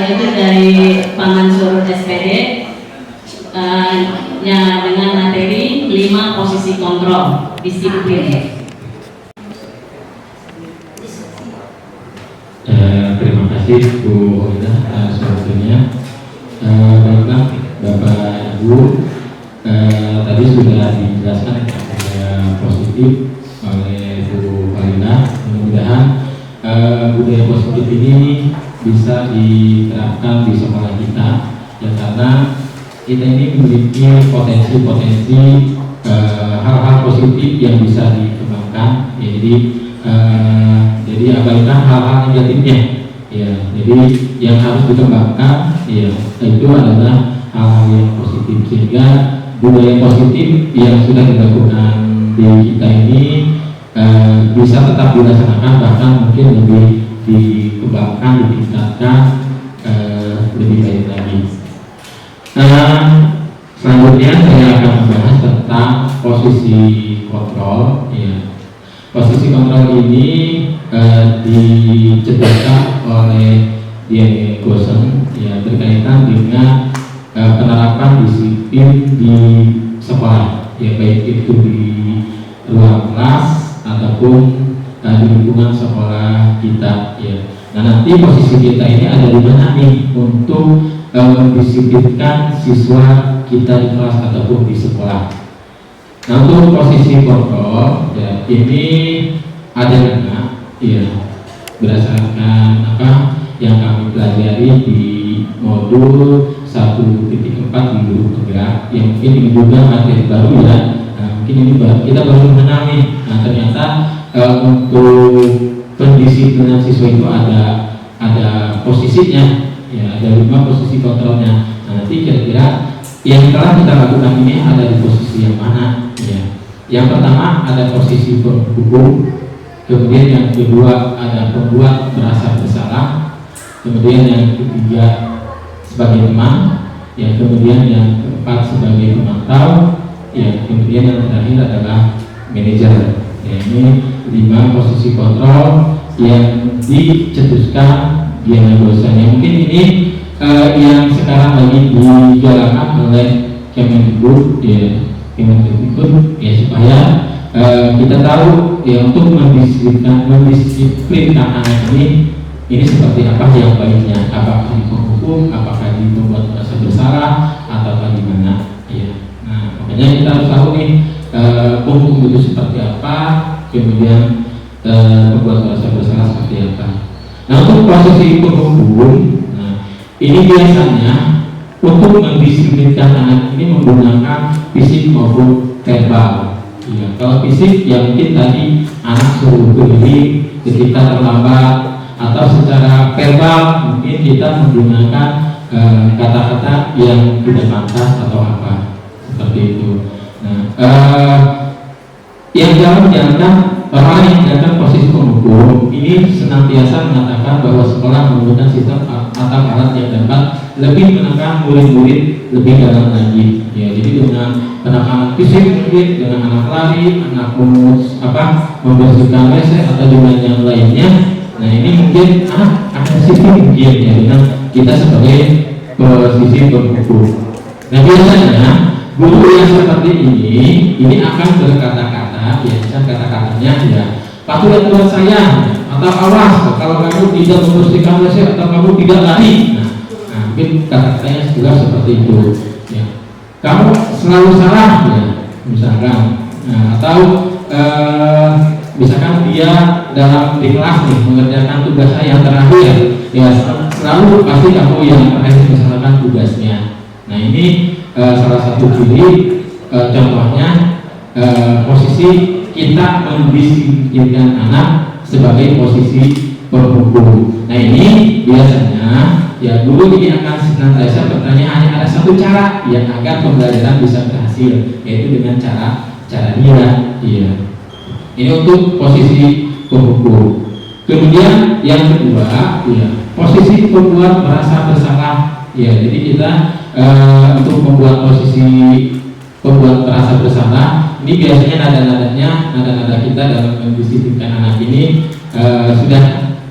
Itu dari Pak Mansur SPD dengan materi 5 posisi kontrol disiplin. Terima kasih Bu Hoida atas waktunya. Baiklah Bapak Ibu, tadi sudah dijelaskan positif oleh Bu Hoida. Mudah-mudahan budaya positif ini bisa diterapkan di sekolah kita, ya, karena kita ini memiliki potensi-potensi hal-hal positif yang bisa dikembangkan, ya, jadi abaikan hal-hal negatifnya, ya. Jadi yang harus dikembangkan, ya, itu adalah hal-hal yang positif, sehingga budaya positif yang sudah dilakukan di kita ini bisa tetap dilaksanakan, bahkan mungkin lebih dikembangkan, ditingkatkan lebih baik lagi. Selanjutnya saya akan membahas tentang posisi kontrol, ya. Posisi kontrol ini dicetuskan oleh Diane Gosen, ya, berkaitan dengan penerapan disiplin di sekolah, ya, baik itu di ruang kelas ataupun di lingkungan sekolah kita, ya. Nah, nanti posisi kita ini ada di mana nih untuk mendisiplinkan siswa kita di kelas ataupun di sekolah. Nah, untuk posisi kontrol, ya, ini ada lima, ya, berdasarkan apa yang kami pelajari di modul 1.4 di guru penggerak, yang mungkin ini juga materi baru, ya. Nah, mungkin ini kita baru mengenal nih. Nah, ternyata untuk pendisiplinan siswa itu ada posisinya, ya, ada 5 posisi kontrolnya. Nah, nanti kira-kira yang telah kita lakukan ini ada di posisi yang mana, ya. Yang pertama ada posisi penghukum, kemudian yang kedua ada pembuat merasa bersalah, kemudian yang ketiga sebagai teman, ya, kemudian yang keempat sebagai pemantau, ya, kemudian yang terakhir adalah manajer. Ya, ini 5 posisi kontrol yang dicetuskan Diane Gosen. Ya, mungkin ini yang sekarang lagi dijalankan oleh Kemendikbud, ya, ya, supaya kita tahu, ya, untuk mendisiplinkan anak ini seperti apa yang baiknya, apakah di penghukum, apakah di pembuat merasa bersalah, ataukah di mana, ya. Nah, makanya kita harus tahu nih penghukum itu seperti apa, kemudian pembuat merasa bersalah seperti apa. Nah, untuk posisi penghukum, ini biasanya untuk mendisiplinkan anak ini menggunakan fisik maupun verbal. Ya, kalau fisik, ya, mungkin tadi anak suruh berdiri ketika terlambat, atau secara verbal mungkin kita menggunakan kata-kata yang tidak pantas atau apa seperti itu. Nah, yang jangan orang yang menjalankan posisi penghukum ini senantiasa mengatakan bahwa sekolah menggunakan sistem atau alat yang dapat lebih menekan murid-murid lebih dalam lagi, ya. Jadi dengan penekanan fisik mungkin, dengan anak lari, anak membersihkan WC atau dengan yang lainnya. Nah, ini mungkin akan disiplin, ya, dengan kita sebagai posisi penghukum. Nah, biasanya guru yang seperti ini akan berkata-kata, ya, kata-katanya, ya, patuh aturan saya, atau awas kalau kamu tidak membersihkan WC atau kamu tidak lari. Nah, mungkin kata-katanya juga seperti itu, ya. Kamu selalu salah, ya, misalkan. Nah, atau misalkan dia di kelas nih mengerjakan tugasnya yang terakhir, ya, selalu pasti kamu yang terakhir misalkan tugasnya. Nah, ini salah satu ciri contohnya posisi kita mendisiplinkan anak sebagai posisi penghukum. Nah, ini biasanya, ya, guru ini akan senantiasa bertanya hanya ada satu cara yang agar pembelajaran bisa berhasil, yaitu dengan cara dia, iya. Ini untuk posisi penghukum. Kemudian yang kedua, ya, posisi pembuat merasa bersalah, ya. Jadi kita untuk membuat posisi pembuat merasa bersalah ini biasanya nada kita dalam mendisiplinkan anak ini sudah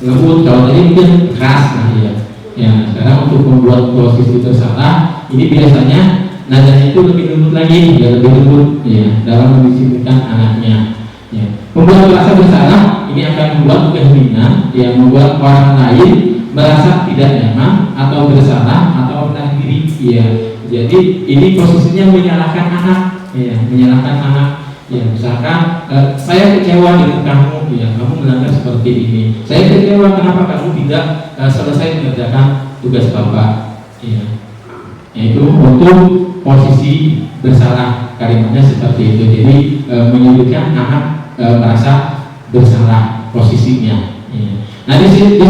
lembut, kalau tadi mungkin keras. Nah ya sekarang untuk membuat posisi bersalah ini biasanya nadanya itu lebih lembut lagi, ya lebih lembut ya dalam mendisiplinkan anaknya. Ya. Membuat merasa bersalah ini akan membuat keheningan yang membuat orang lain merasa tidak nyaman atau bersalah atau menahan diri. Ya. Jadi ini posisinya menyalahkan anak, ya, menyalahkan anak. Ya, misalkan saya kecewa dengan kamu, ya, kamu melanggar seperti ini. Saya kecewa kenapa kamu tidak selesai mengerjakan tugas bapak. Ya. Yaitu untuk posisi bersalah, kalimatnya seperti itu. Jadi menyebutkan anak merasa bersalah posisinya. Ya. Nah di sini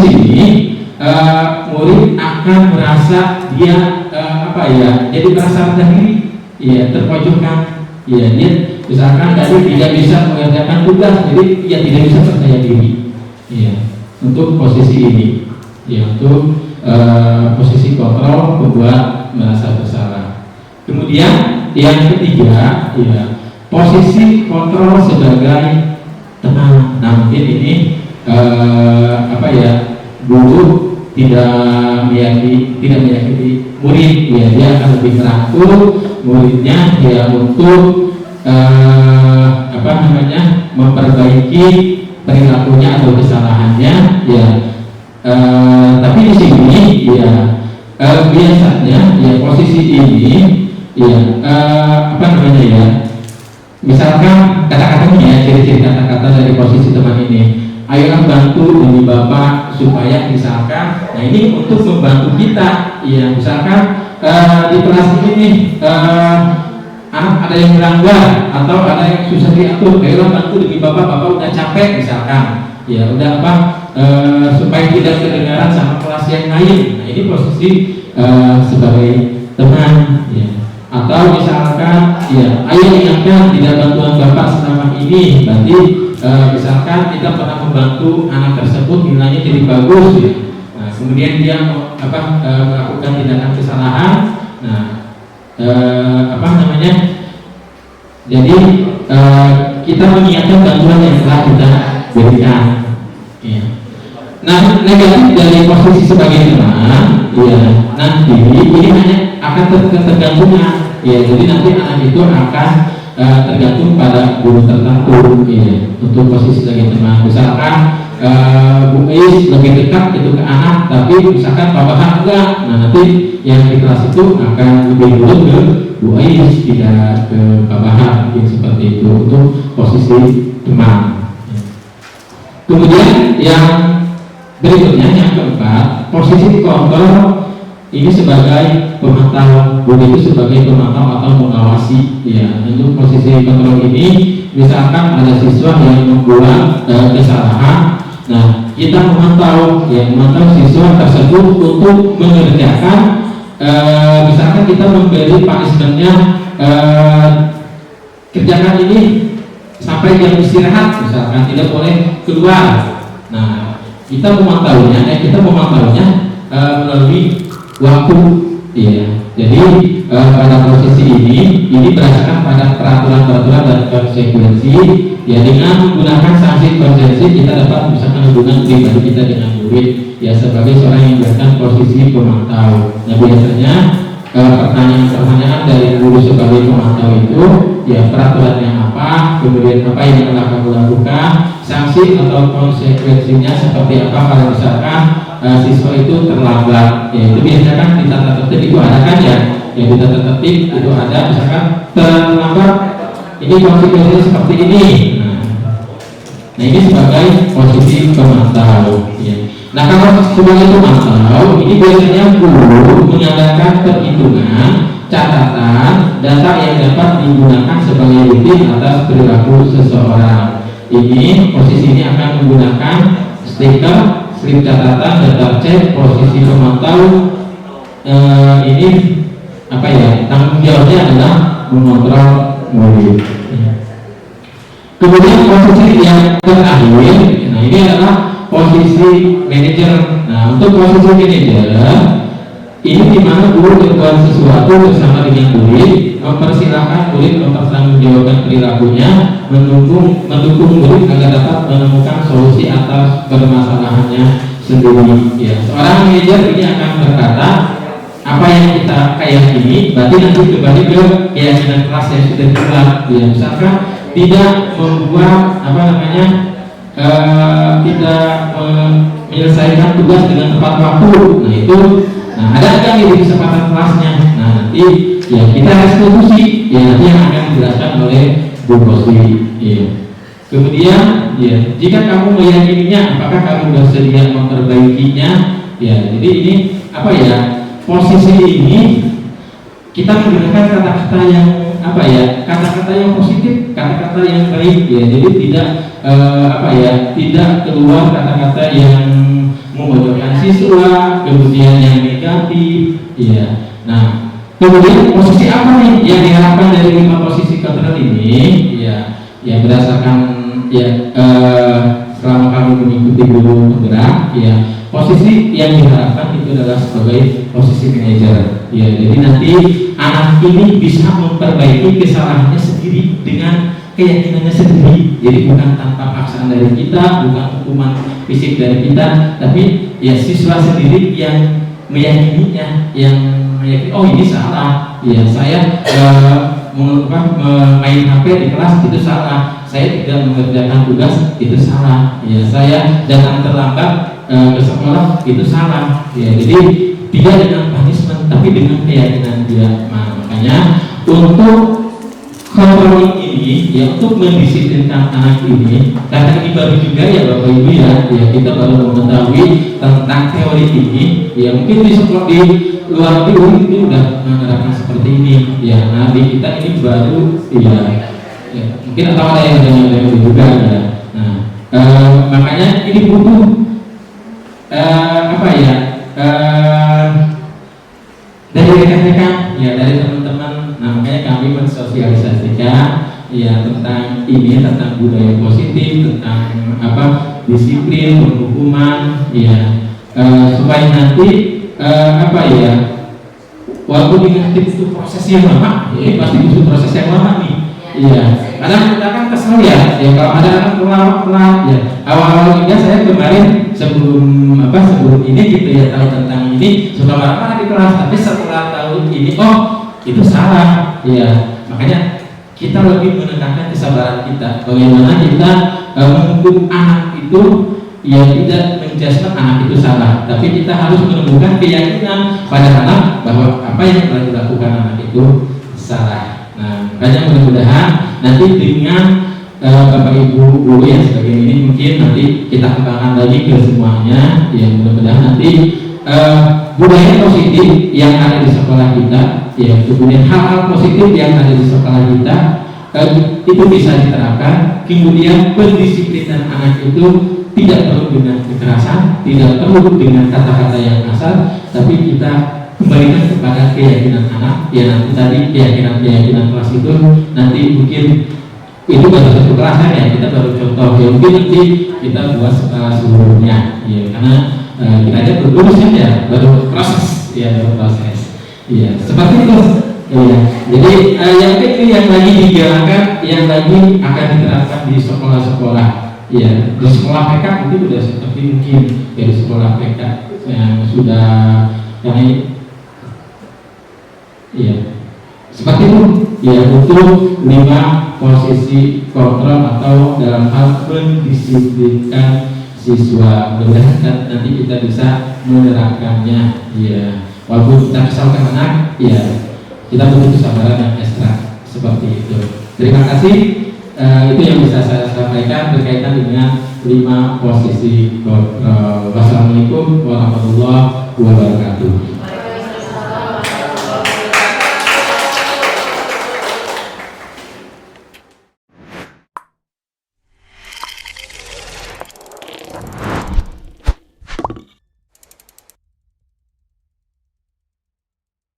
murid akan merasa dia jadi merasa rendah diri, ya, terpojokkan. Ya, dia misalkan tadi tidak bisa mengerjakan tugas, jadi dia tidak bisa percaya diri. Ya, untuk posisi ini, ya, untuk posisi kontrol membuat merasa bersalah. Kemudian yang ketiga, ya, posisi kontrol sebagai teman. Nah mungkin ini guru tidak meyakini murid, ya, dia akan lebih merangkul muridnya, ya, untuk memperbaiki perilakunya atau kesalahannya, ya. Tapi di sini, ya, biasanya, ya, posisi ini, ya, misalkan kata-katanya, ya, ciri-ciri kata-kata dari posisi teman ini. Ayolah bantu demi bapak supaya misalkan, nah ini untuk membantu kita, ya, misalkan di kelas ini anak ada yang melanggar atau ada yang susah diatur, ayolah bantu demi bapak udah capek misalkan, ya, udah supaya tidak kedengaran sama kelas yang lain. Nah ini posisi sebagai teman, ya. Atau misalkan, ya, ayo ingatkan tidak bantuan bapak selama ini, berarti misalkan kita pernah membantu anak tersebut nilainya jadi bagus, ya. Nah, kemudian dia melakukan tindakan kesalahan. Nah, jadi kita mengingatkan bantuan yang telah kita berikan. Ya. Nah, negatif dari posisi sebagai teman, ya, nanti ini hanya akan tergantung. Ya, jadi nanti anak itu akan tergantung pada guru tertentu, ya, untuk posisi sebagai teman. Misalkan Bu Is lebih dekat itu ke anak, tapi misalkan Pak Bahar enggak, nah nanti yang di kelas itu akan lebih dulu ke Bu Is, tidak ke Pak Bahar, seperti itu untuk posisi teman. Kemudian yang berikutnya, yang keempat, posisi kontrol. Ini sebagai pemantau, guru itu sebagai pemantau atau mengawasi, ya. Untuk posisi kontrol ini, misalkan ada siswa yang membuat kesalahan, nah kita memantau, ya, memantau siswa tersebut untuk mengerjakan, misalkan kita memberi punishment-nya, kerjakan ini sampai jam istirahat, misalkan tidak boleh keluar. Nah kita memantaunya melalui waktu, ya. Jadi pada posisi ini berdasarkan pada peraturan dan konsekuensi, ya, dengan menggunakan sanksi konsekuensi kita dapat misalkan hubungan pribadi kita dengan murid, ya, sebagai seorang yang melakukan posisi pemantau. Nah biasanya pertanyaan dari guru sebagai pemantau itu, ya, peraturannya apa, kemudian apa yang telah kamu lakukan, sanksi atau konsekuensinya seperti apa kalau misalkan siswa itu terlambat, ya, itu biasanya kan di tata tertib itu ada kan, ya, di tata tertib itu ada, misalkan terlambat ini konsekuensinya seperti ini. Nah ini sebagai posisi pemantau, ya. Nah kalau sebagai pemantau ini biasanya guru mengadakan perhitungan, catatan, data yang dapat digunakan sebagai bukti atas perilaku seseorang. Ini posisi ini akan menggunakan stiker, slip catatan, daftar cek. Posisi pemantau ini tanggung jawabnya adalah mengontrol murid. Kemudian posisi yang terakhir, nah ini adalah posisi manajer. Nah untuk posisi manajer ini di mana guru berbuat sesuatu bersama dengan murid, mempersilahkan murid mempertanggungjawabkan perilakunya, mendukung murid agar dapat menemukan solusi atas permasalahannya sendiri. Ya, seorang manajer ini akan berkata, apa yang kita yakini, berarti nanti kembali ke keyakinan kelas yang sudah dibuat. Ya, misalkan tidak membuat tidak menyelesaikan tugas dengan tepat waktu. Nah itu, ada nggak di kesempatan kelasnya? Nah nanti ya kita eksekusi. Ya nanti yang akan dijelaskan oleh Bu Rosli. Ya. Kemudian ya jika kamu meyakininya, apakah kamu bersedia memperbaikinya? Ya jadi ini posisi ini kita menggunakan kata-kata yang kata-kata yang positif, kata-kata yang baik. Ya jadi tidak keluar kata-kata yang memojokkan siswa, kemudian yang negatif. Ya. Nah, kemudian posisi apa nih yang diharapkan dari 5 posisi kontrol ini? Ya berdasarkan selama kami mengikuti guru penggerak, posisi yang diharapkan itu adalah sebagai posisi manajer. Ya, jadi nanti anak ini bisa memperbaiki kesalahannya sendiri dengan keyakinannya sendiri. Jadi bukan tanpa paksaan dari kita, bukan hukuman fisik dari kita, tapi ya siswa sendiri yang meyakininya, oh ini salah. Ya saya main HP di kelas itu salah. Saya tidak mengerjakan tugas itu salah. Ya saya datang terlambat ke sekolah itu salah. Ya jadi tidak dengan punishment tapi dengan keyakinan dia. Makanya untuk kontrol ini ya untuk mendisiplinkan anak ini, karena ini baru juga ya Bapak Ibu ya kita baru mengetahui tentang teori ini. Ya mungkin di sekolah di luar negeri itu udah menerapkan seperti ini. Ya nah di kita ini baru ya mungkin atau ada yang juga ya. Nah makanya ini butuh dari rekan-rekan ya dari teman-teman. Nah makanya kami mensosialisasikan ya tentang ini, tentang budaya positif, tentang disiplin, penghukuman ya supaya nanti walaupun negatif itu proses yang lama, ya pasti butuh proses yang lama nih. Iya, kadang kita kan kesel ya kalau ada anak pelawak ya. Awal-awal juga saya kemarin sebelum ini gitu ya tahu tentang ini suka marah-marah di kelas, tapi setelah tahu ini itu salah. Ya, makanya kita lebih menekankan kesabaran kita. Bagaimana kita menghukum anak itu ya tidak menjudgment anak itu salah, tapi kita harus menemukan keyakinan pada anak bahwa apa yang telah dilakukan anak itu salah. Nah, makanya mudah-mudahan nanti dengan Bapak Ibu guru yang sebagai ini mungkin nanti kita kembangkan lagi ke semuanya. Ya mudah-mudahan nanti budaya positif yang ada di sekolah kita, ya kemudian hal-hal positif yang ada di sekolah kita itu bisa diterapkan. Kemudian pendisiplinan anak itu tidak perlu dengan kekerasan, tidak perlu dengan kata-kata yang kasar, tapi kita kembalikan kepada keyakinan anak. Ya nanti tadi keyakinan kelas itu nanti mungkin itu baru satu kelas ya, kita baru contoh ya, mungkin nanti kita buat skala seluruhnya ya, karena kita aja belum ya, baru proses ya, seperti itu ya. Jadi yang lagi dijalankan, yang lagi akan diterapkan di sekolah-sekolah ya, di sekolah PK itu sudah seperti mungkin ya, di sekolah PK yang sudah ya seperti itu ya, untuk 5 posisi kontrol atau dalam hal mendisiplinkan siswa. Mudah-mudahan nanti kita bisa menerapkannya ya, walaupun kita kesalkan anak ya, kita butuh kesabaran yang ekstra seperti itu. Terima kasih. Itu yang bisa saya sampaikan berkaitan dengan 5 posisi kontrol. Wassalamualaikum warahmatullahi wabarakatuh.